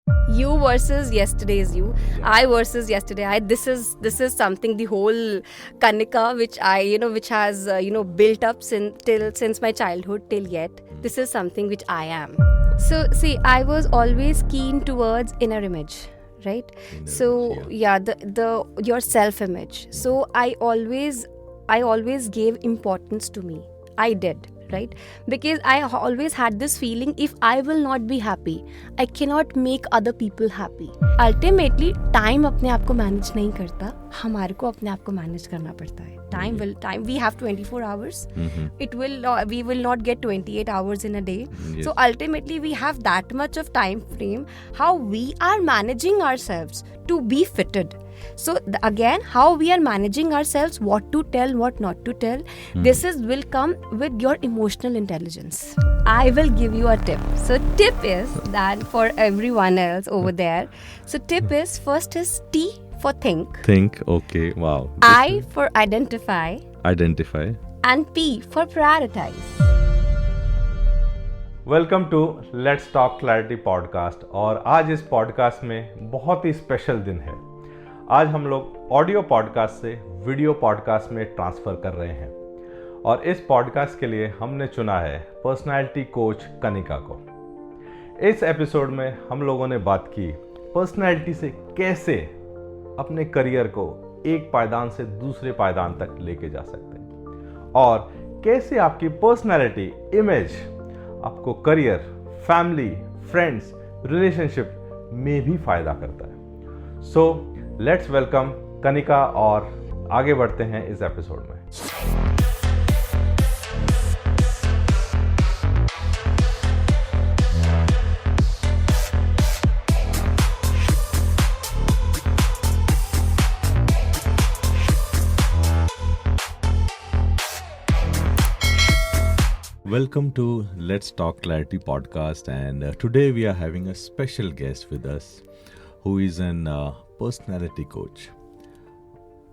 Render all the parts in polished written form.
You versus yesterday's you. Yeah. I versus yesterday I. This is something, the whole Kanika, which I, which has built up since my childhood till yet. This is something which I am. So see, I was always keen towards inner image, right? Inner So image, yeah, the your self image. So I always gave importance to me. I did, right? Because I always had this feeling, if I will not be happy, I cannot make other people happy. Ultimately, time अपने आप को manage नहीं करता, हमारे को अपने आप को मैनेज करना पड़ता है. Time we have 24 hours. We will not get 28 hours in a day. Yes. So ultimately we have that much of time frame, how we are managing ourselves to be fitted. So again, how we are managing ourselves, what to tell, what not to tell, this will come with your emotional intelligence. I will give you a tip. So tip is that for everyone else over there. So tip is, first is T for think, Think, okay, wow. I for identify, Identify. and P for prioritize. Welcome to let's talk clarity podcast. और आज इस podcast में बहुत ही special दिन है। आज हम लोग ऑडियो पॉडकास्ट से वीडियो पॉडकास्ट में ट्रांसफ़र कर रहे हैं और इस पॉडकास्ट के लिए हमने चुना है पर्सनालिटी कोच कनिका को। इस एपिसोड में हम लोगों ने बात की पर्सनालिटी से कैसे अपने करियर को एक पायदान से दूसरे पायदान तक लेके जा सकते हैं और कैसे आपकी पर्सनालिटी इमेज आपको करियर, फैमिली, फ्रेंड्स, रिलेशनशिप में भी फायदा करता है। सो लेट्स वेलकम कनिका और आगे बढ़ते हैं इस एपिसोड में। Welcome to Let's Talk Clarity podcast, and today we are having a special guest with us who is an personality coach.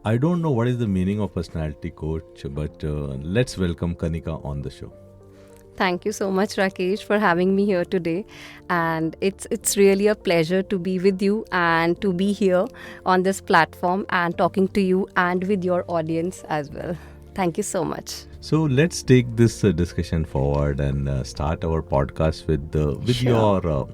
I don't know what is the meaning of personality coach, but let's welcome Kanika on the show. Thank you so much, Rakesh, for having me here today. And it's really a pleasure to be with you and to be here on this platform and talking to you and with your audience as well. Thank you so much. So let's take this discussion forward and start our podcast with Sure. your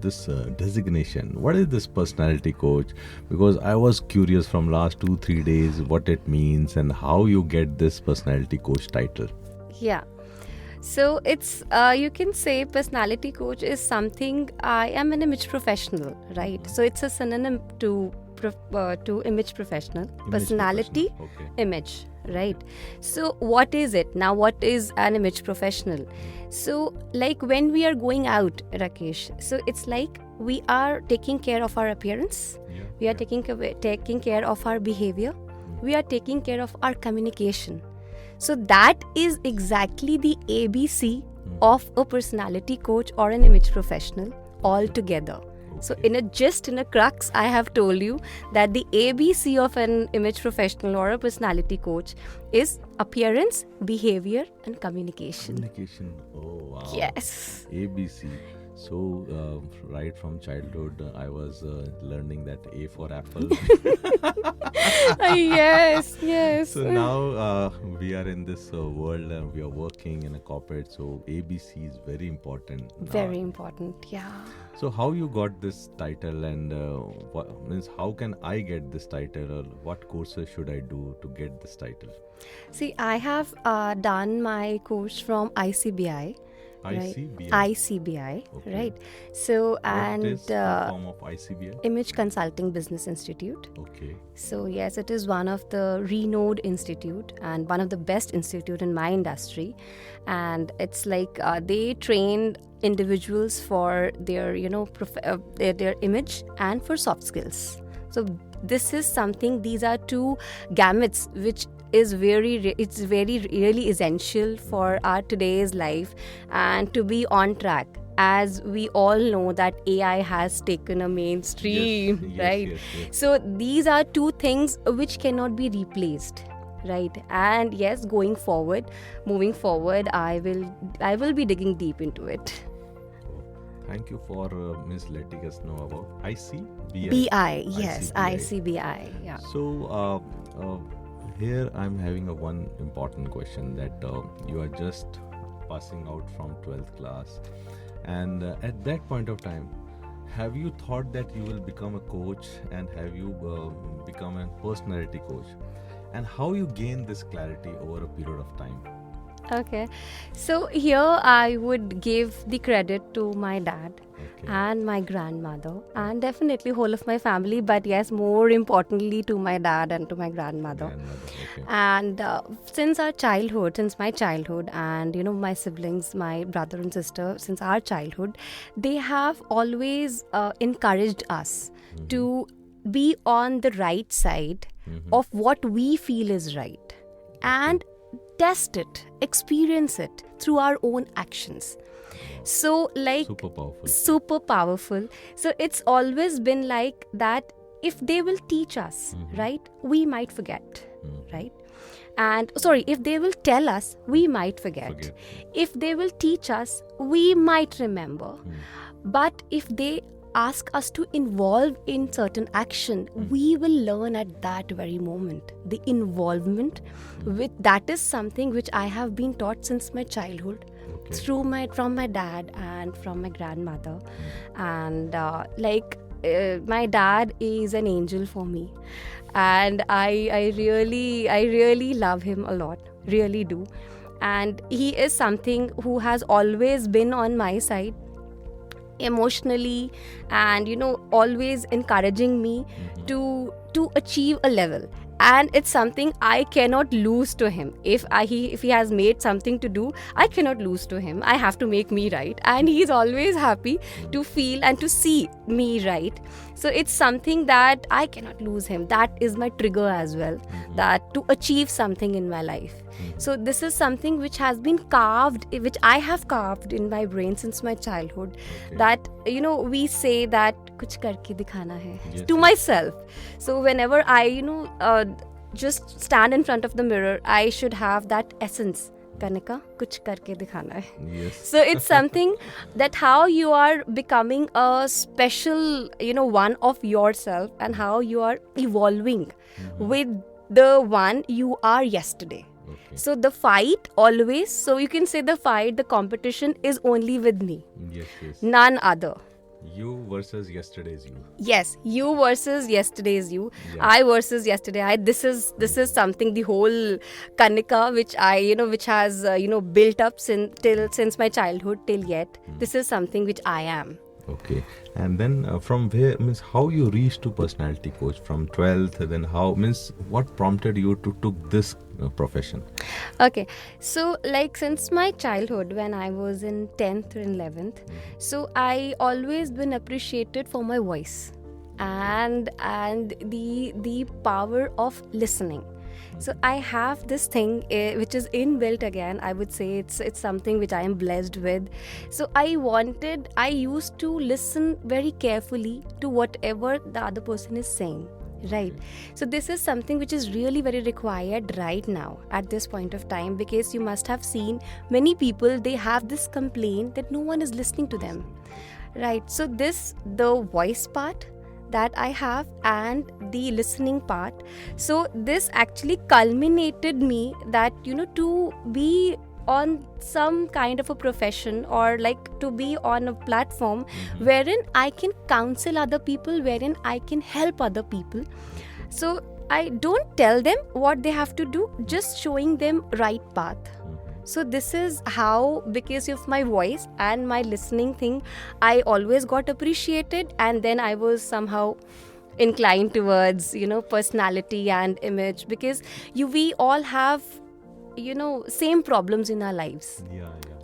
this designation. What is this personality coach? Because I was curious from last 2-3 days what it means and how you get this personality coach title. Yeah. So it's you can say personality coach is something. I am an image professional, right? So it's a synonym to image professional. Personality, Okay. image, right? So what is it now? What is an image professional? So like when we are going out, Rakesh, so it's like we are taking care of our appearance. Yeah. We are taking care of our behavior. We are taking care of our communication. So that is exactly the ABC of a personality coach or an image professional all together. So in a crux, I have told you that the ABC of an image professional or a personality coach is appearance, behavior, and communication. Communication. Oh wow. Yes. ABC. So right from childhood, I was learning that A for apple. Yes. So now we are in this world and we are working in a corporate. So ABC is very important. Very important. Yeah. So how you got this title and what means how can I get this title or what courses should I do to get this title? See, I have done my course from ICBI. Right. ICBI, Okay. right? So What is the and form of ICBI? Image Consulting Business Institute. Okay. So yes, it is one of the renowned institute and one of the best institute in my industry, and it's like they trained individuals for their their image and for soft skills. So this is something. These are two gamuts which is it's very really essential for our today's life and to be on track. As we all know that AI has taken a mainstream, Yes, right? yes. So these are two things which cannot be replaced, right? And yes, moving forward, I will be digging deep into it. thank you for Ms. letting us know about ICBI. BI, yes, ICBI. ICBI, yeah. So here I'm having a one important question that you are just passing out from 12th class, and at that point of time, have you thought that you will become a coach, and have you become a personality coach, and how you gain this clarity over a period of time? Okay, so here I would give the credit to my dad Okay. and my grandmother and definitely whole of my family, but yes, more importantly to my dad and to my grandmother. Okay. And since my childhood, and my siblings, my brother and sister, since our childhood, they have always encouraged us to be on the right side of what we feel is right, and test it, experience it through our own actions. So like Super powerful. So it's always been like that. If they will teach us, right, we might forget, right? And sorry, if they will tell us, we might forget. If they will teach us, we might remember. But if they ask us to involve in certain action, we will learn at that very moment. The involvement with that is something which I have been taught since my childhood, from my dad and from my grandmother. And my dad is an angel for me, and I really love him a lot, really do. And he is something who has always been on my side emotionally, and always encouraging me to achieve a level. And it's something I cannot lose to him. If he has made something to do, I cannot lose to him. I have to make me right, and he's always happy to feel and to see me right. So it's something that I cannot lose him. That is my trigger as well, that to achieve something in my life. So this is something which has been carved, which I have carved in my brain since my childhood. That we say that kuch karke dikhana hai to myself. So whenever I just stand in front of the mirror, I should have that essence. Kanika, kuch karke dikhana hai. Yes. So it's something that how you are becoming a special, one of yourself, and how you are evolving with the one you are yesterday. So the fight always, so you can say the competition is only with me. Yes. None other. You versus yesterday's you. Yes, you versus yesterday's you. Yeah. I versus yesterday I. This is something, the whole Kanika which I which has built up since my childhood till yet. This is something which I am. Okay, and then from where, means how you reached to personality coach from 12th, then how, means what prompted you to took this profession? Okay, so like since my childhood, when I was in 10th or 11th, so I always been appreciated for my voice and the power of listening. So I have this thing which is inbuilt again. I would say it's something which I am blessed with. So I used to listen very carefully to whatever the other person is saying. Right. So this is something which is really very required right now at this point of time, because you must have seen many people, they have this complaint that no one is listening to them. Right. So the voice part that I have and the listening part. So this actually culminated me that, to be on some kind of a profession, or like to be on a platform wherein I can counsel other people, wherein I can help other people. So I don't tell them what they have to do, just showing them right path. So this is how, because of my voice and my listening thing, I always got appreciated, and then I was somehow inclined towards, personality and image, because we all have, same problems in our lives.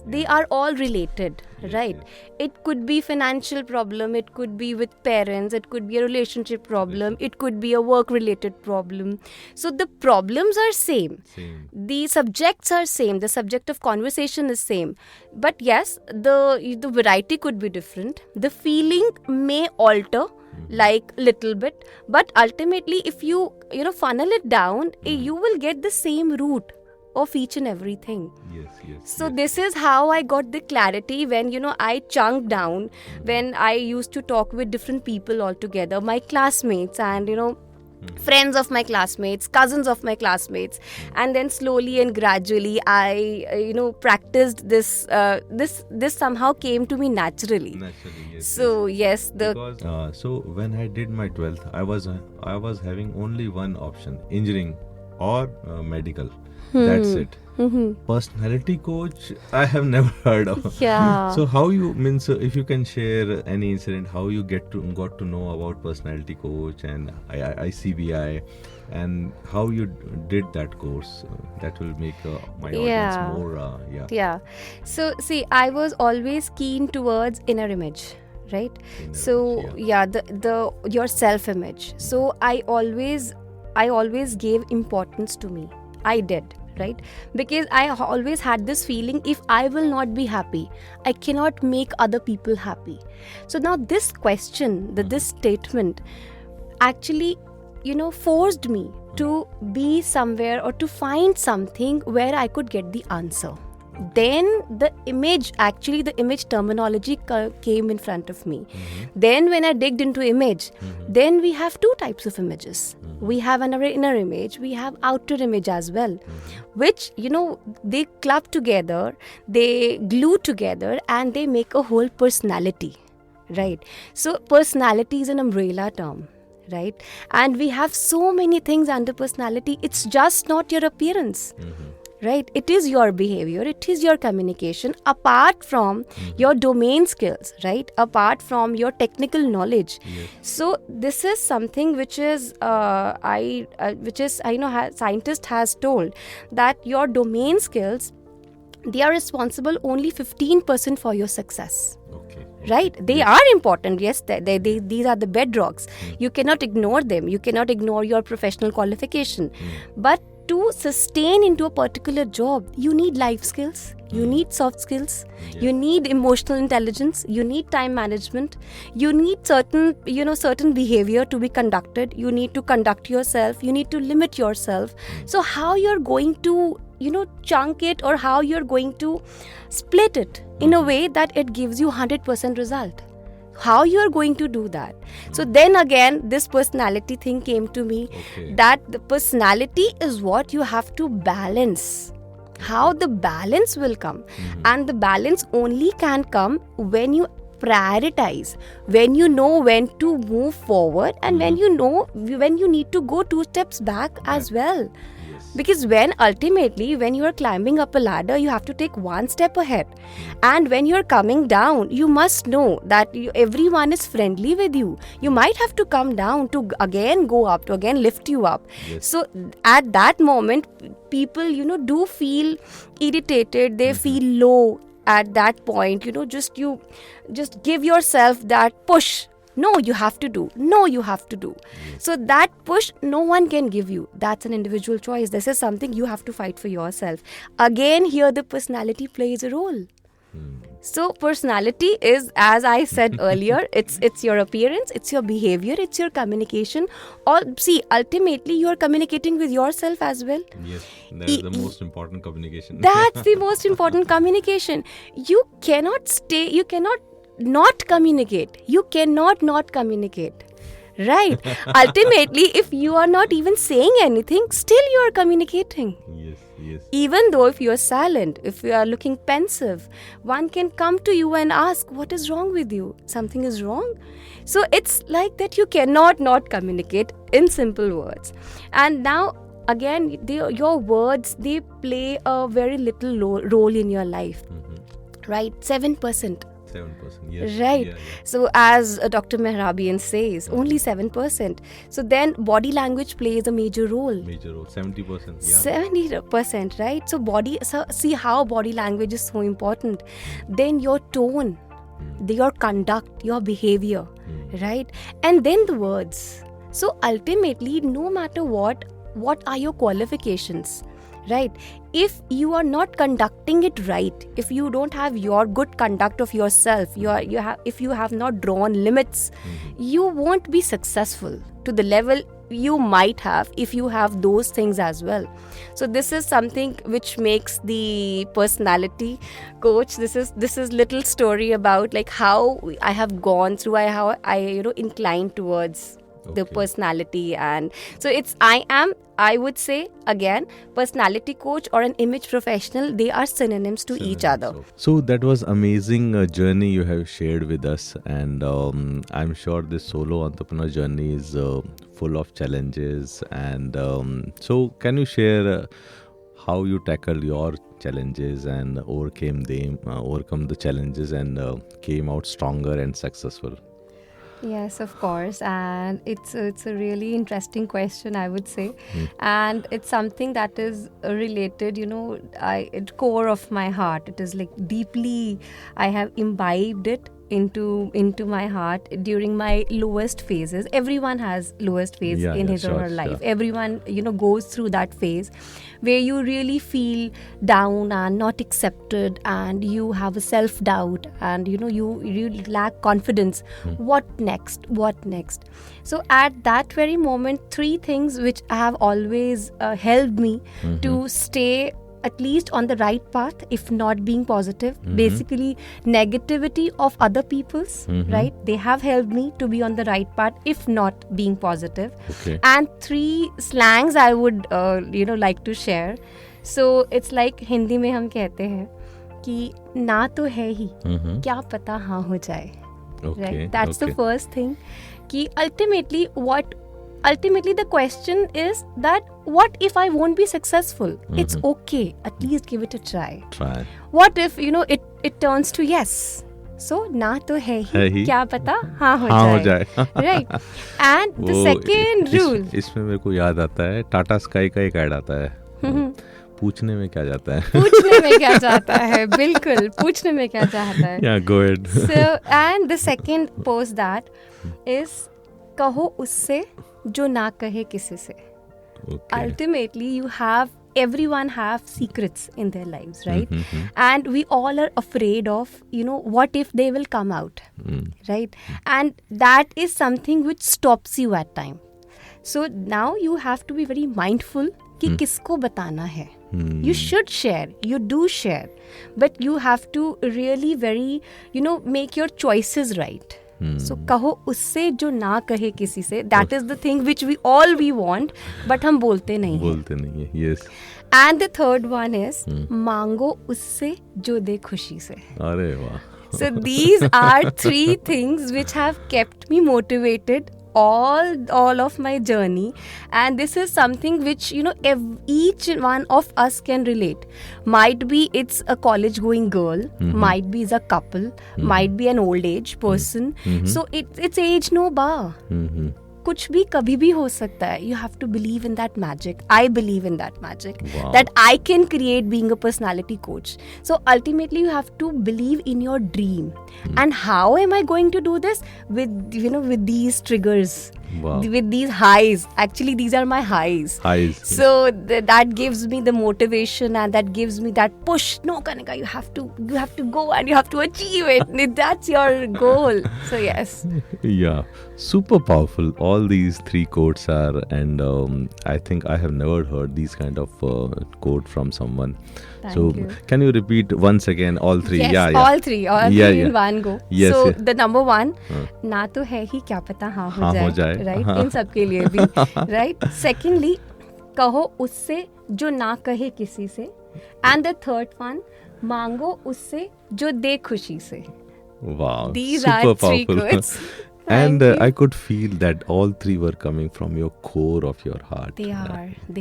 They are all related, right? It could be financial problem, it could be with parents, it could be a relationship problem, it could be a work related problem. So the problems are same. The subjects are same, the subject of conversation is same, but yes, the variety could be different, the feeling may alter like little bit, but ultimately if you funnel it down, you will get the same root of each and everything. Yes. So this is how I got the clarity when, I chunked down, when I used to talk with different people altogether, my classmates and, friends of my classmates, cousins of my classmates, and then slowly and gradually I, practiced this. This somehow came to me naturally. Naturally, yes. So yes, Because, so when I did my 12th, I was having only one option: engineering or medical. That's it. Personality coach, I have never heard of. Yeah. So how you means if you can share any incident how you got to know about personality coach and ICBI, and how you did that course, that will make my audience more Yeah. So see, I was always keen towards inner image, right? The your self image. So I always gave importance to me. I did, right? Because I always had this feeling, if I will not be happy, I cannot make other people happy. So now this question, this statement actually, forced me to be somewhere or to find something where I could get the answer. Then the image terminology came in front of me. Then when I digged into image, then we have two types of images. We have an inner image, we have outer image as well, which, they club together, they glue together, and they make a whole personality, right? So personality is an umbrella term, right? And we have so many things under personality. It's just not your appearance. Right? It is your behavior, it is your communication, apart from your domain skills, right? Apart from your technical knowledge. Yes. So this is something which is, scientist has told that your domain skills, they are responsible only 15% for your success. Okay. Right? They are important. Yes, these are the bedrocks. You cannot ignore them. You cannot ignore your professional qualification. But to sustain into a particular job, you need life skills, you need soft skills, you need emotional intelligence, you need time management, you need certain behavior to be conducted, you need to conduct yourself, you need to limit yourself. So how you're going to, chunk it, or how you're going to split it in a way that it gives you 100% result. How you are going to do that? So then again, this personality thing came to me, that the personality is what you have to balance. How the balance will come, and the balance only can come when you prioritize, when you know when to move forward, and when you need to go 2 steps back as well. Because when you are climbing up a ladder, you have to take 1 step ahead. And when you are coming down, you must know that everyone is friendly with you. You might have to come down to again go up, to again lift you up. Yes. So at that moment, people, do feel irritated, they feel low at that point. You just give yourself that push. No, you have to do. No, you have to do. So that push, no one can give you. That's an individual choice. This is something you have to fight for yourself. Again, here the personality plays a role. So personality is, as I said earlier, it's your appearance, it's your behavior, it's your communication. Ultimately, you are communicating with yourself as well. Yes, that is the most important communication. That's the most important communication. You cannot not communicate. You cannot not communicate. Right? Ultimately, if you are not even saying anything, still you are communicating. Yes. Even though if you are silent, if you are looking pensive, one can come to you and ask, what is wrong with you? Something is wrong? So it's like that you cannot not communicate in simple words. And now, again, your words, they play a very little role in your life. Right? 7%. 7%, yes. Right. Yeah. So as Dr. Mehrabian says, only 7%. So then body language plays a major role. 70%. Yeah. 70%, right? So see how body language is so important. Then your tone, your conduct, your behavior, right? And then the words. So ultimately, no matter what are your qualifications? Right? If you are not conducting it right, if you don't have your good conduct of yourself, if you have not drawn limits, you won't be successful to the level you might have if you have those things as well. So this is something which makes the personality coach. This is little story about like how I have gone through, how I incline towards the Okay. personality. And so I would say again, personality coach or an image professional, they are synonyms to each other. So that was amazing journey you have shared with us, and I'm sure this solo entrepreneur journey is full of challenges. And so, can you share how you tackled your challenges and overcome the challenges, and came out stronger and successful? Yes, of course, and it's a really interesting question, I would say, and it's something that is related, at core of my heart. It is like deeply, I have imbibed it into my heart during my lowest phases. Everyone has lowest phase in his or her life. Everyone goes through that phase where you really feel down and not accepted, and you have a self-doubt, and you lack confidence. What next? So at that very moment, 3 things which have always helped me to stay at least on the right path, if not being positive. Basically, negativity of other people's, right? They have helped me to be on the right path, if not being positive. Okay. And 3 slangs I would, like to share. So it's like Hindi में हम कहते हैं कि ना तो है ही, क्या पता हाँ हो जाए. Okay. Right? That's the okay. first thing. कि ultimately the question is that what if I won't be successful? It's okay. At least give it a try. Try. What if it turns to yes? So ना तो है ही, क्या पता हाँ हो जाए. Right. And the second rule. इसमें मेरे को याद आता है टाटा स्काई का एक ऐड आता है. पूछने में क्या जाता है. पूछने में क्या जाता है, बिल्कुल पूछने में क्या चाहता है. Yeah, go ahead. So and the second post that is कहो उससे जो ना कहे किसी से. Okay. Ultimately, everyone have secrets in their lives, right? And we all are afraid of, what if they will come out, right? And that is something which stops you at time. So now you have to be very mindful कि किसको बताना है. You should share, you do share, but you have to really very, make your choices right. So कहो उससे जो ना कहे किसी से. That is the thing which we want, but हम बोलते नहीं हैं. Yes. And the third one is मांगो उससे जो दे खुशी से. अरे वाह. So these are 3 things which have kept me motivated all of my journey, and this is something which each one of us can relate. Might be it's a college going girl, might be it's a couple, might be an old age person. So it's age no bar. कुछ भी कभी भी हो सकता है. You have to believe in that magic. I believe in that magic. Wow. That I can create being a personality coach. So ultimately you have to believe in your dream. And how am I going to do this? With these triggers. Wow. With these highs. Actually, these are my highs. So that gives me the motivation, and that gives me that push. No, Kanika, you have to go and you have to achieve it. That's your goal. So yes. Yeah, super powerful. All these 3 quotes are, and I think I have never heard these kind of quote from someone. Thank you. Can you repeat once again all 3? Yes, yeah. all three in one go. Yes, so yes. the number 1, ना तो है ही क्या पता हाँ हो जाए. Right? इन सब के लिए भी. Right? Secondly, कहो उससे जो ना कहे किसी से. And the third one, मांगो उससे जो दे खुशी से. Wow. These super are 3 powerful. quotes. And Thank you. I could feel that all 3 were coming from your core of your heart. They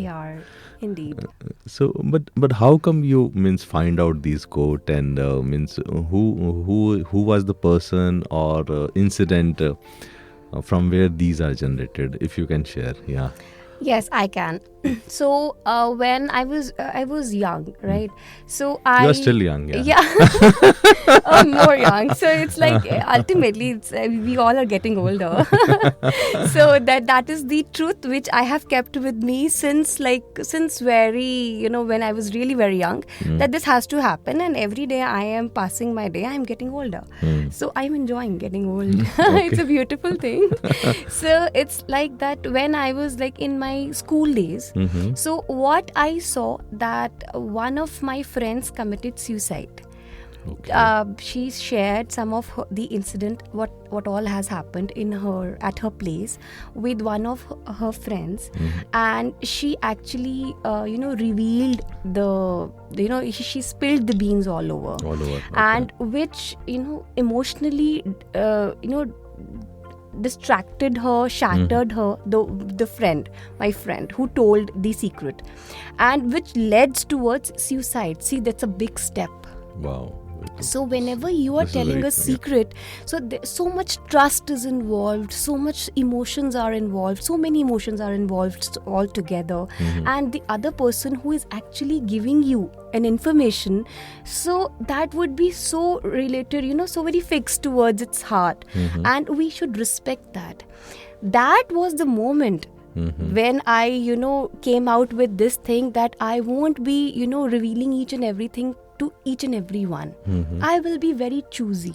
are indeed. So, but how come you find out these quote, and who was the person or incident from where these are generated? If you can share, yeah. Yes, I can. So when I was young, right? So You are still young, yeah. I'm more young. So it's like ultimately we all are getting older. So that is the truth which I have kept with me since very, when I was really very young, that this has to happen, and every day I am passing my day, I am getting older. So I'm enjoying getting old. It's a beautiful thing. So it's like that when I was like in my school days. So what I saw, that one of my friends committed suicide. Okay. She shared some of the incident, what all has happened at her place with one of her friends, and she actually revealed she spilled the beans all over. All over. Okay. And which emotionally distracted her, shattered her, my friend who told the secret, and which led towards suicide. See, that's a big step. Wow. So whenever you are This is telling very- a secret, so much trust is involved, so much emotions are involved, so many emotions are involved all together, and the other person who is actually giving you an information, so that would be so related, so very fixed towards its heart, and we should respect that. That was the moment when I came out with this thing, that I won't be revealing each and everything to each and every one. I will be very choosy,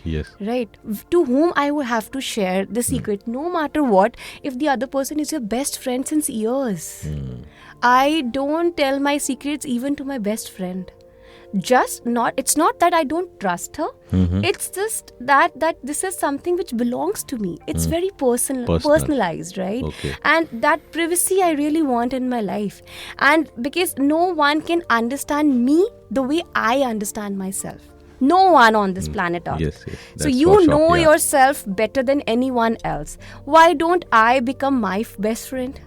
Yes. right? To whom I will have to share the secret, no matter what. If the other person is your best friend since years, I don't tell my secrets even to my best friend. It's not that I don't trust her. It's just that this is something which belongs to me. It's very personalized, right? Okay. And that privacy I really want in my life, and because no one can understand me the way I understand myself. No one on this planet Earth. Yes. So That's for you sure, know yeah. yourself better than anyone else. Why don't I become my best friend?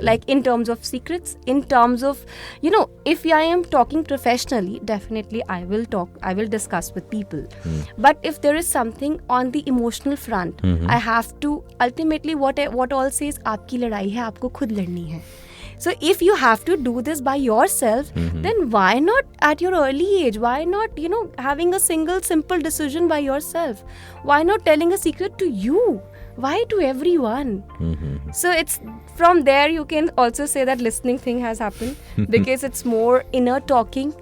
Like in terms of secrets, in terms of, if I am talking professionally, definitely I will discuss with people. But if there is something on the emotional front, I have to, ultimately what all says, aapki ladai hai, aapko khud ladni hai. So if you have to do this by yourself, then why not at your early age? Why not, having a single simple decision by yourself? Why not telling a secret to you? Why to everyone? So it's from there you can also say that listening thing has happened, because it's more inner talking,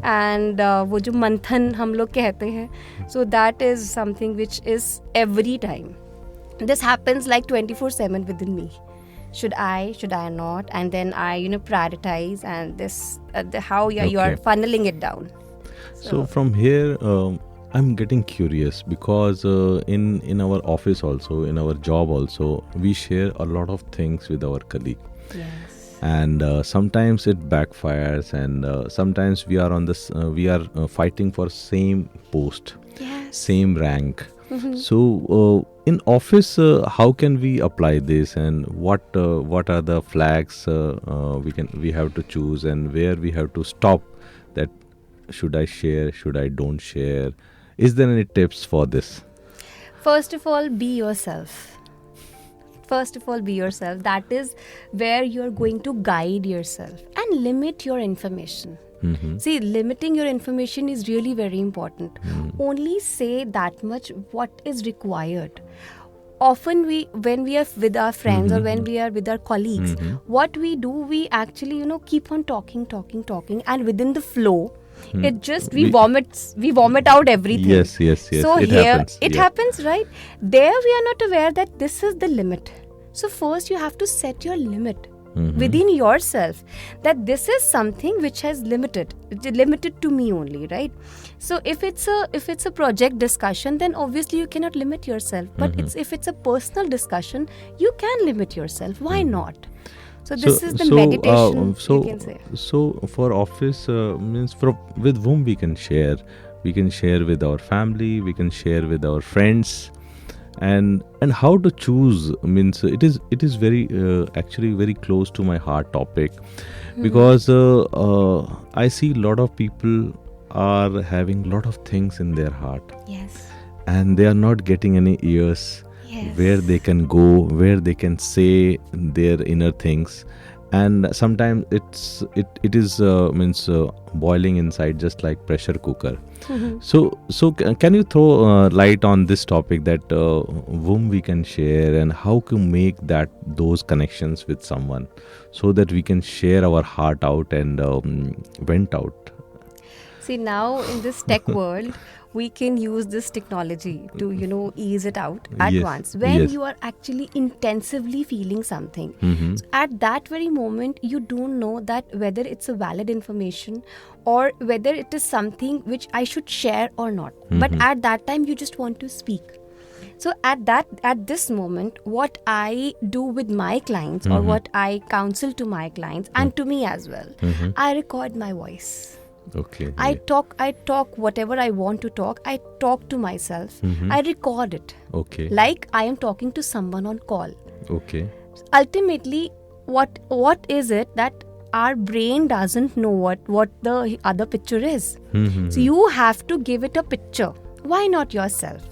and वो जो मंथन हम लोग कहते हैं, so that is something which is every time. This happens like 24/7 within me. Should I not? And then I prioritize, and this how you are Okay. funneling it down. So from here, I'm getting curious, because in our office also, in our job also, we share a lot of things with our colleague, Yes. and sometimes it backfires, and sometimes we are on this, we are fighting for same post, Yes. same rank. So in office, how can we apply this, and what are the flags we have to choose, and where we have to stop, that should I share, should I don't share? Is there any tips for this? First of all, be yourself. That is where you are going to guide yourself, and limit your information. See, limiting your information is really very important. Only say that much what is required. Often when we are with our friends, or when we are with our colleagues, what we do, we actually keep on talking, and within the flow, it just we vomit out everything. Yes. So it here happens. it yeah. happens, right? There we are not aware that this is the limit. So first you have to set your limit within yourself, that this is something which has limited to me only, right? So if it's a project discussion, then obviously you cannot limit yourself. But if it's a personal discussion, you can limit yourself. Why not? So this is the meditation, you can say. So for office, means with whom we can share? We can share with our family, we can share with our friends, and how to choose, means it is very actually very close to my heart topic, because I see a lot of people are having a lot of things in their heart, Yes. and they are not getting any ears Yes. where they can go, where they can say their inner things, and sometimes it is means boiling inside, just like pressure cooker. Can you throw light on this topic, that whom we can share and how to make those connections with someone, so that we can share our heart out and vent out? See, now in this tech world, we can use this technology to, ease it out at Yes, once. When yes. you are actually intensively feeling something, Mm-hmm. so at that very moment, you don't know that whether it's a valid information or whether it is something which I should share or not. But at that time, you just want to speak. So at this moment, what I do with my clients or what I counsel to my clients and to me as well, I record my voice. Okay. I talk whatever I want to talk. I talk to myself. I record it. Okay. Like I am talking to someone on call. Okay. Ultimately, what is it that our brain doesn't know what the other picture is? So you have to give it a picture. Why not yourself?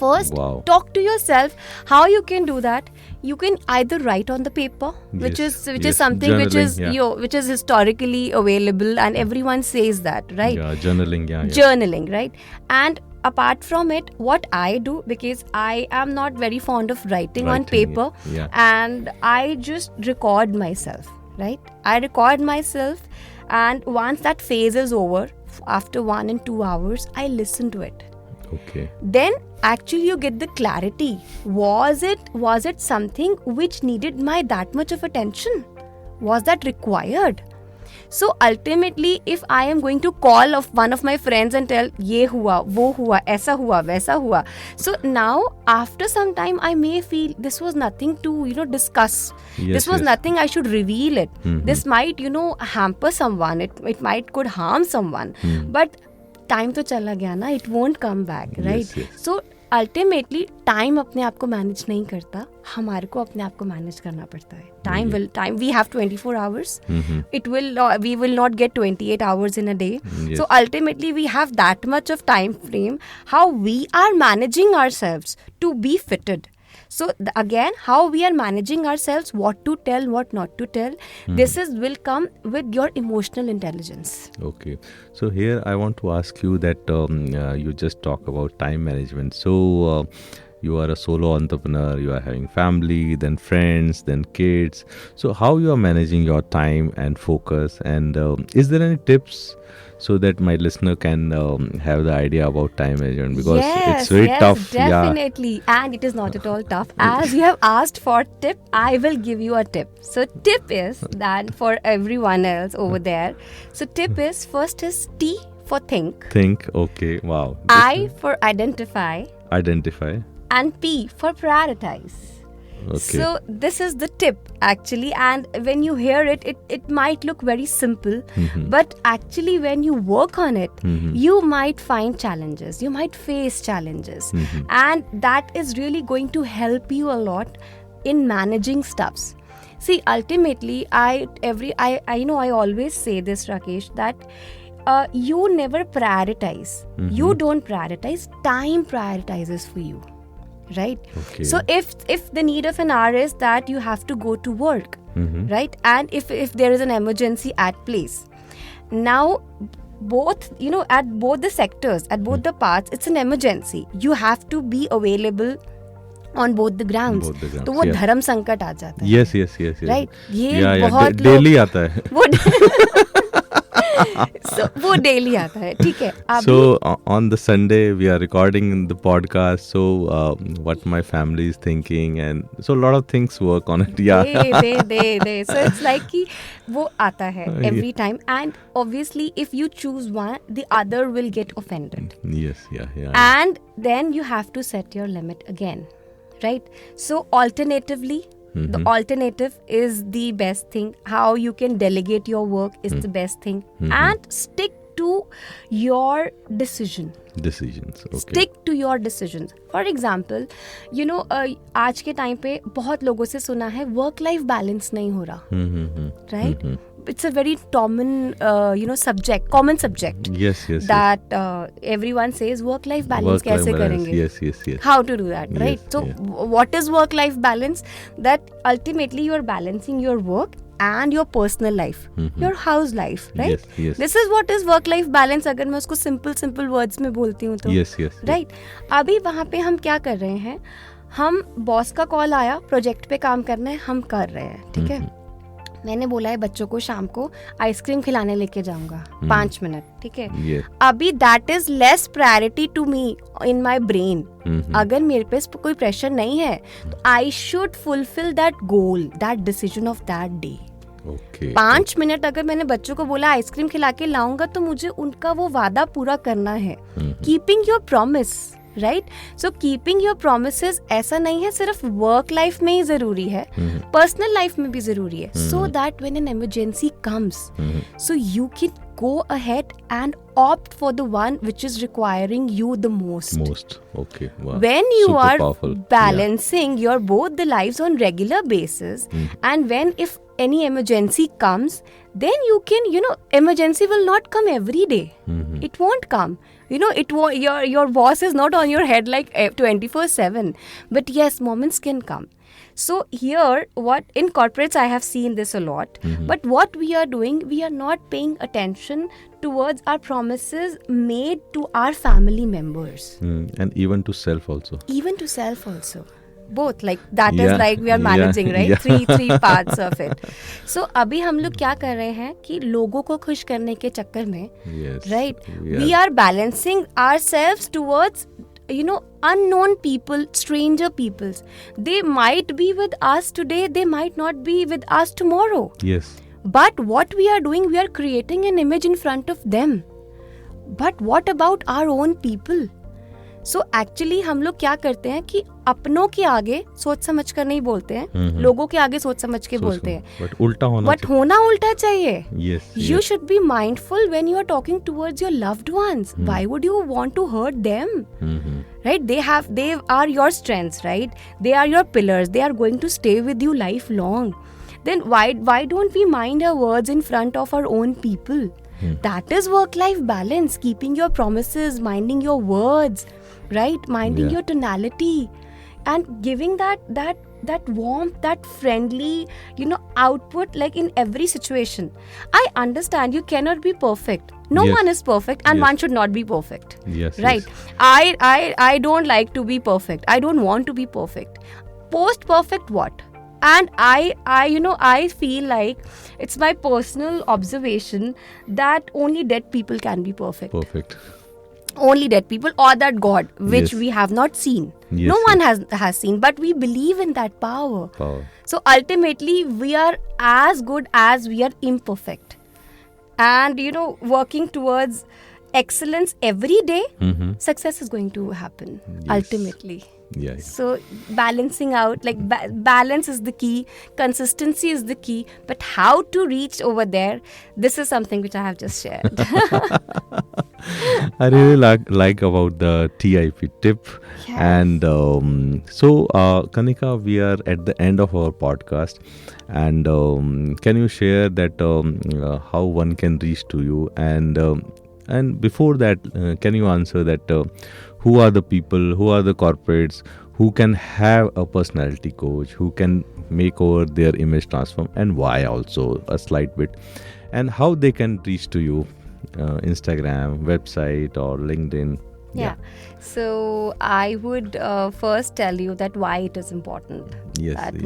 First, Wow. talk to yourself. How you can do that? You can either write on the paper, which Yes, is yes, something which is journaling, which is historically available, and everyone says that, right? Yeah, journaling. Yeah. Journaling, right? And apart from it, what I do, because I am not very fond of writing on Writing, paper, yeah. and I just record myself, right? I record myself, and once that phase is over, after 1 and 2 hours, I listen to it. Okay. Then actually you get the clarity. Was it something which needed my that much of attention? Was that required? So ultimately, if I am going to call of one of my friends and tell ye hua, wo hua, aisa hua, vaisa hua, so now after some time I may feel this was nothing to discuss. Yes, This was yes. nothing I should reveal it. This might hamper someone. It might could harm someone. But time to chala gaya na, it won't come back, right? Yes, yes. So ultimately, time अपने आप को manage नहीं करता, हमारे को अपने आप को manage करना पड़ता है. Time we have 24 hours. We will not get 28 hours in a day. Yes. So ultimately, we have that much of time frame. How we are managing ourselves to be fitted. So again, how we are managing ourselves, what to tell, what not to tell, this will come with your emotional intelligence. Okay. So here I want to ask you that you just talk about time management. So you are a solo entrepreneur, you are having family, then friends, then kids. So how you are managing your time and focus, and is there any tips so that my listener can have the idea about time management, because it's very tough. Definitely. And it is not at all tough. As you have asked for tip, I will give you a tip. So tip is that for everyone else over there. So tip is, first is T for think, Think. Okay. Wow. I for identify, Identify. and P for prioritize. Okay. So this is the tip actually, and when you hear it, it might look very simple, but actually when you work on it, you might find challenges, you might face challenges, and that is really going to help you a lot in managing stuffs. See, ultimately, I always say this, Rakesh, that you never prioritize. You don't prioritize. Time prioritizes for you. Right? Okay. So if the need of an hour is that you have to go to work, right? And if there is an emergency at place, now both, at both the sectors, at both the parts, it's an emergency. You have to be available on both the grounds. Both the grounds, तो वो yeah. धर्म संकट आ जाता है. Yes. Right? ये Yeah. बहुत Daily आता है. So वो daily आता है, ठीक है. So on the Sunday we are recording the podcast. So what my family is thinking, and so a lot of things work on it. Yeah. They. So it's like कि वो आता है every time, and obviously if you choose one, the other will get offended. Yes. Yeah. And then you have to set your limit again, right? So alternatively, the alternative is the best thing. How you can delegate your work is the best thing, and stick to your decisions. Okay. Stick to your decisions. For example, आज के time पे बहुत लोगों से सुना है work life balance नहीं हो रहा, right? It's a very common common subject. Yes. That everyone says work life balance कैसे करेंगे? Yes. How to do that, right? Yes, So yeah. what is work life balance? That ultimately you are balancing your work and your personal life, your house life, right? Yes, yes. This is what is work life balance, अगर मैं उसको simple words में बोलती हूँ तो. Yes, yes. Right? अभी वहाँ पे हम क्या कर रहे हैं, हम बॉस का कॉल आया, प्रोजेक्ट पे काम करना है, हम कर रहे हैं, ठीक है. मैंने बोला है बच्चों को शाम को आइसक्रीम खिलाने लेके जाऊंगा 5 मिनट, ठीक है. Yes. अभी that is less priority to me in my brain. अगर मेरे पे कोई प्रेशर नहीं है तो I should fulfil that goal, that decision of that day. Okay. 5 minute अगर मैंने बच्चों को बोला आइसक्रीम खिला के लाऊंगा तो मुझे उनका वो वादा पूरा करना है. Keeping your promise, right. So keeping your promises ऐसा नहीं है सिर्फ वर्क लाइफ में ही जरूरी है, पर्सनल लाइफ में भी जरूरी है. So that when an emergency comes, so you can go ahead and opt for the one which is requiring you the most. Okay. Wow. When you Super are powerful. balancing your both the lives on regular basis, and when if any emergency comes, then you can, emergency will not come every day. It won't come. It won't, your boss is not on your head like 24/7. But yes, moments can come. So here, what in corporates I have seen this a lot. But what we are doing, we are not paying attention towards our promises made to our family members. And even to self also. Even to self also. Both, like that is like we are managing, right? Three parts of it. So अभी हम लोग क्या कर रहे हैं कि लोगों को खुश करने के चक्कर में, right? We are balancing ourselves towards unknown people, stranger peoples. They might be with us today, they might not be with us tomorrow. Yes. But what we are doing, we are creating an image in front of them. But what about our own people? So actually हम लोग क्या करते हैं कि अपनों के आगे सोच समझ कर नहीं बोलते हैं, लोगों के आगे सोच समझ के बोलते हैं. But उल्टा होना चाहिए. Yes. You should be mindful when you are talking towards your loved ones. Why would you want to hurt them? Right? They are your strengths, right? They are your pillars. They are going to stay with you lifelong. Then why don't we mind our words in front of our own people? That is work-life balance. Keeping your promises, minding your words, right? Minding your tonality, and giving that warmth, that friendly, output, like in every situation. I understand you cannot be perfect. No one is perfect, and one should not be perfect. Yes. Right. Yes. I don't like to be perfect. I don't want to be perfect. Post perfect what? And I feel like it's my personal observation that only dead people can be perfect. Only dead people, or that God, which we have not seen. No one has seen, but we believe in that power. So ultimately, we are as good as we are imperfect. And, working towards excellence every day, success is going to happen, ultimately. Yeah. So balancing out, like balance is the key, consistency is the key, but how to reach over there, this is something which I have just shared. I really like about the TIP tip. Yes. And so Kanika, we are at the end of our podcast, and can you share that how one can reach to you, and before that, can you answer that who are the people, who are the corporates who can have a personality coach, who can make over their image transform, and why also a slight bit, and how they can reach to you, Instagram, website, or LinkedIn? Yeah. So I would first tell you that why it is important.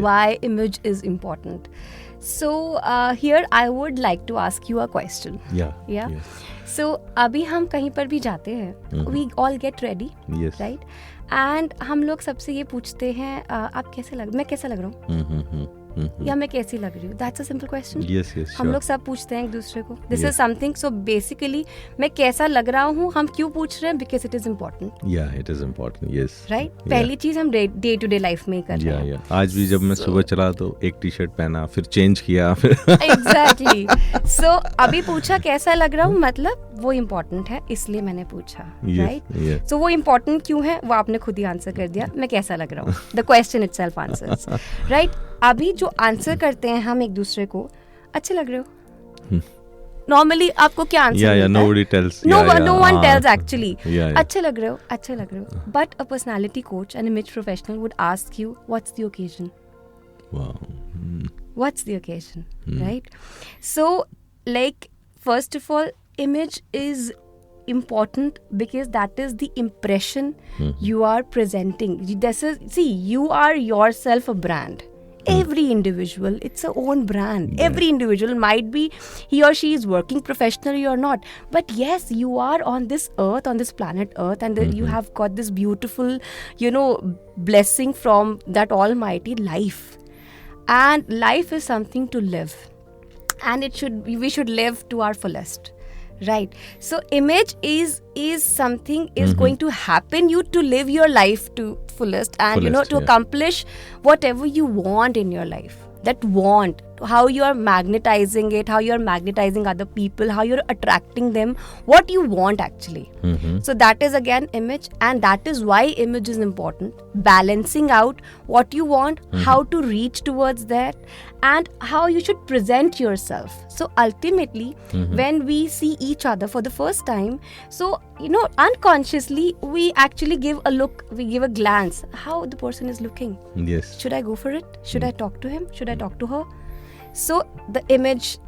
Why image is important. So here I would like to ask you a question. Yeah. Yes. So अभी हम कहीं पर भी जाते हैं, we all get ready, right? And हम लोग सबसे ये पूछते हैं आप कैसे मैं कैसा लग रहा हूँ, या मैं कैसी लग रही हूँ. That's a simple question. Yes, हम लोग सब पूछते हैं एक दूसरे को. This is something. So basically, मैं कैसा लग रहा हूँ हम क्यों पूछ रहे हैं? Because it is important. Yeah, it is important. Yes. Right? पहली चीज हम day to day life में कर रहे हैं. आज भी जब मैं सुबह चला तो एक टी-शर्ट पहना, फिर चेंज किया, फिर Exactly. So अभी पूछा कैसा लग रहा हूँ, मतलब वो important है, इसलिए मैंने पूछा. Right? So वो important क्यों है वो आपने खुद ही आंसर कर दिया. मैं कैसा लग रहा हूँ. The question itself answers. Right? अभी जो आंसर करते हैं हम एक दूसरे को, अच्छे लग रहे हो. Normally आपको क्या आंसर मिलता है? Nobody tells. No one tells actually. अच्छे लग रहे हो. But a personality coach, an image professional would ask you, what's the occasion? Wow. what's the occasion, right? So, like, first of all, image is important because that is the impression you are presenting. You are yourself a brand. Every individual, it's a own brand. Every individual, might be he or she is working professionally or not, but yes, you are on this earth, on this planet earth, and you have got this beautiful, blessing from that almighty life. And life is something to live, and we should live to our fullest, right? So image is something is going to happen you to live your life to fullest, and to accomplish whatever you want in your life. That want, how you are magnetizing it, how you are magnetizing other people, how you're attracting them, what you want actually. So that is again image, and that is why image is important. Balancing out what you want, how to reach towards that, and how you should present yourself. So ultimately, when we see each other for the first time, so unconsciously we actually give a look, we give a glance how the person is looking. Yes. Should I go for it? Should I talk to him? Should I talk to her? So the image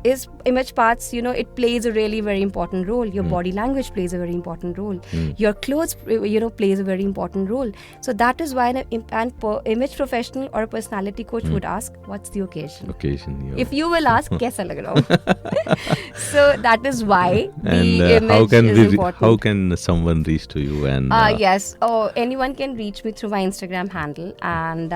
parts, it plays a really very important role. Your body language plays a very important role. Your clothes, plays a very important role. So that is why an image professional or a personality coach would ask, what's the occasion? Yeah. If you will ask, kaisa lag raha? So that is why and the image is important. How can someone reach to you? And yes, anyone can reach me through my Instagram handle, and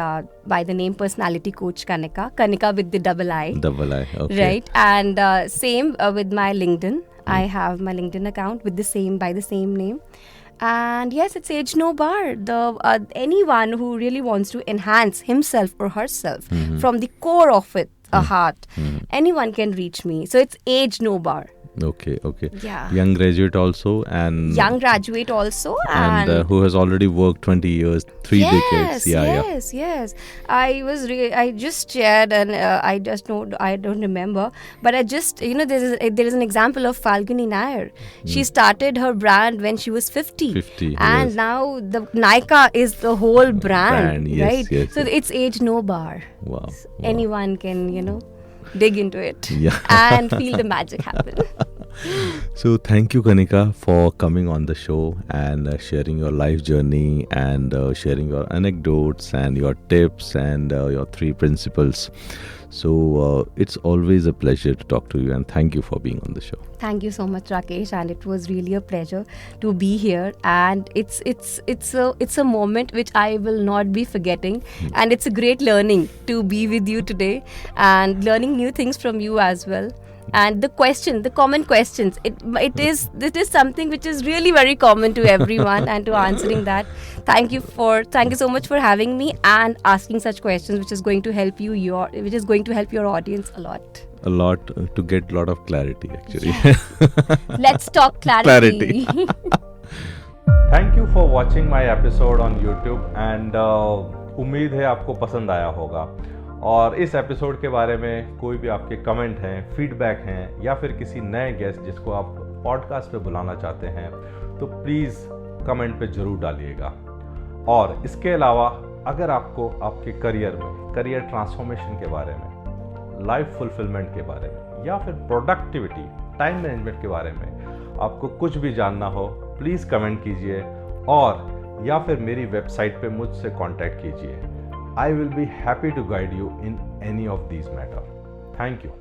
by the name Personality Coach Kanika with the double I. Okay. Right, and same with my LinkedIn. I have my LinkedIn account with by the same name. And yes, it's age no bar. Anyone who really wants to enhance himself or herself from the core of it, a heart, anyone can reach me. So it's age no bar. Okay. Yeah. Young graduate also, and and who has already worked 20 years, 3 decades. Yes. I just shared, and I don't remember, but I just there is an example of Falguni Nair. She started her brand when she was 50, and now the Nykaa is the whole brand, right? Yes. So it's age no bar. Wow. Anyone can dig into it Yeah. and feel the magic happen. So thank you, Kanika, for coming on the show and sharing your life journey and sharing your anecdotes and your tips and your 3 principles. So it's always a pleasure to talk to you, and thank you for being on the show. Thank you so much, Rakesh, and it was really a pleasure to be here. And it's a moment which I will not be forgetting, and it's a great learning to be with you today and learning new things from you as well. And the common questions, it is something which is really very common to everyone, and to answering that, thank you so much for having me and asking such questions, which is going to help your audience a lot To get a lot of clarity, actually. Yes. Let's talk clarity. Thank you for watching my episode on YouTube, and उम्मीद है आपको पसंद आया होगा। और इस episode के बारे में कोई भी आपके कमेंट हैं, फीडबैक हैं, या फिर किसी नए गेस्ट जिसको आप पॉडकास्ट पे बुलाना चाहते हैं, तो प्लीज़ कमेंट पे ज़रूर डालिएगा। और इसके अलावा अगर आपको आपके करियर ट्रांसफॉर्मेशन के बारे में, लाइफ फुलफिलमेंट के बारे में, या फिर प्रोडक्टिविटी, टाइम मैनेजमेंट के बारे में आपको कुछ भी जानना हो, प्लीज़ कमेंट कीजिए, और या फिर मेरी वेबसाइट पे मुझसे कांटेक्ट कीजिए। I will be happy to guide you in any of these matters. Thank you.